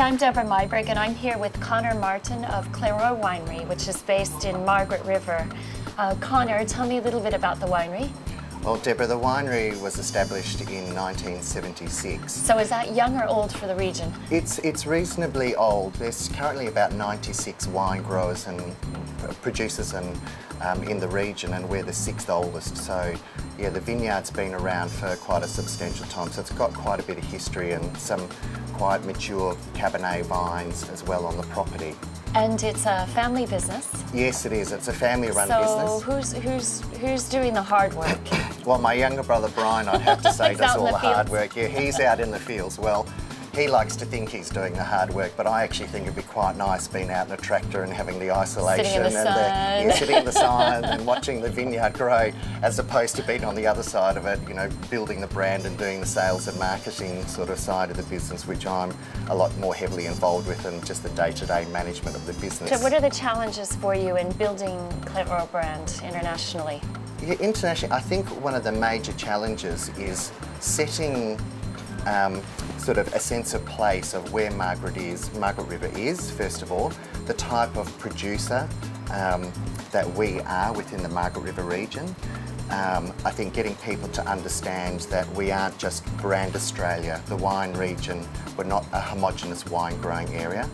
I'm Debra Meiburg, and I'm here with Conor Martin of Clairault Winery, which is based in Margaret River. Conor, tell me a little bit about the winery. Well, Debra, the winery was established in 1976. So is that young or old for the region? It's reasonably old. There's currently about 96 wine growers and producers in the region, and we're the 6th oldest. So yeah, the vineyard's been around for quite a substantial time, so it's got quite a bit of history and some quite mature Cabernet vines as well on the property. And it's a family business. Yes, it is. It's a family-run So business. who's doing the hard work? Well, my younger brother Brian, I'd have to say, He's does out in all the the hard fields. work. Yeah, he's out in the fields. Well, he likes to think he's doing the hard work, but I actually think it'd be quite nice being out in a tractor and having the isolation Sitting in the sun. sitting in the sun and watching the vineyard grow, as opposed to being on the other side of it, you know, building the brand and doing the sales and marketing sort of side of the business, which I'm a lot more heavily involved with than just the day-to-day management of the business. So what are the challenges for you in building Clairault brand internationally? Yeah, internationally, I think one of the major challenges is setting sort of a sense of place of where Margaret River is, first of all, the type of producer that we are within the Margaret River region. I think getting people to understand that we aren't just Brand Australia, the wine region, we're not a homogenous wine growing area.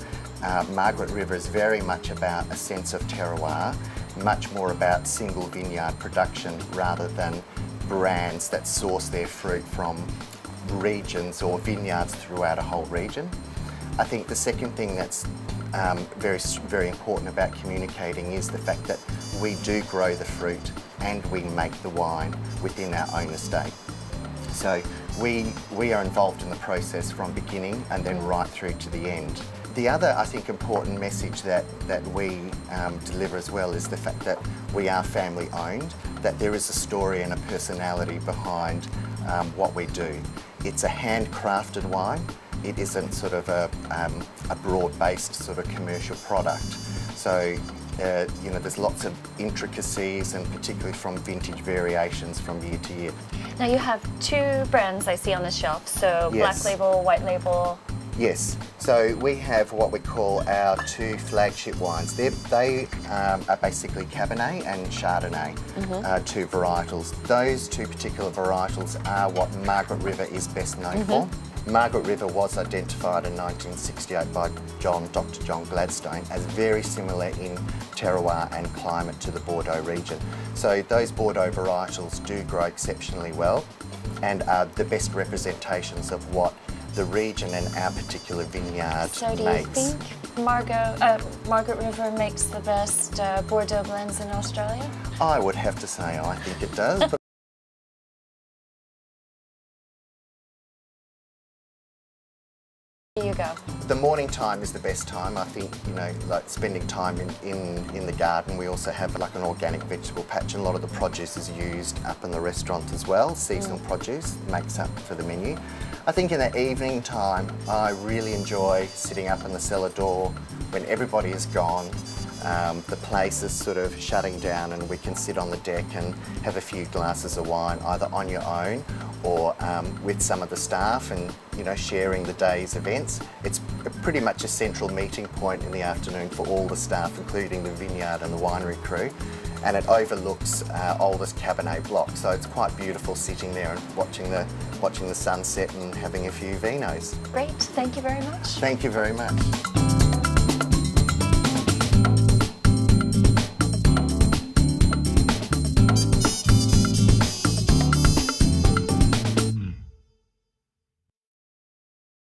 Margaret River is very much about a sense of terroir, much more about single vineyard production rather than brands that source their fruit from regions or vineyards throughout a whole region. I think the second thing that's very important about communicating is the fact that we do grow the fruit and we make the wine within our own estate. So we are involved in the process from beginning and then right through to the end. The other, I think, important message that we deliver as well is the fact that we are family owned, that there is a story and a personality behind what we do. It's a handcrafted wine. It isn't sort of a broad-based sort of commercial product. So, you know, there's lots of intricacies, and particularly from vintage variations from year to year. Now you have 2 brands I see on the shelf, so Yes. Black Label, White Label. Yes, so we have what we call our 2 flagship wines. They are basically Cabernet and Chardonnay, 2 varietals. Those 2 particular varietals are what Margaret River is best known for. Margaret River was identified in 1968 by Dr. John Gladstone as very similar in terroir and climate to the Bordeaux region. So those Bordeaux varietals do grow exceptionally well and are the best representations of what the region and our particular vineyard So do you makes. think Margaret River makes the best Bordeaux blends in Australia? I would have to say I think it does. But Here you go. the morning time is the best time. I think, you know, like spending time in the garden. We also have like an organic vegetable patch, and a lot of the produce is used up in the restaurant as well. Seasonal produce makes up for the menu. I think in the evening time, I really enjoy sitting up in the cellar door when everybody is gone. The place is sort of shutting down, and we can sit on the deck and have a few glasses of wine, either on your own or with some of the staff, and, you know, sharing the day's events. It's pretty much a central meeting point in the afternoon for all the staff, including the vineyard and the winery crew, and it overlooks our oldest Cabernet block, so it's quite beautiful sitting there and watching the sunset and having a few vinos. Great, thank you very much. Thank you very much.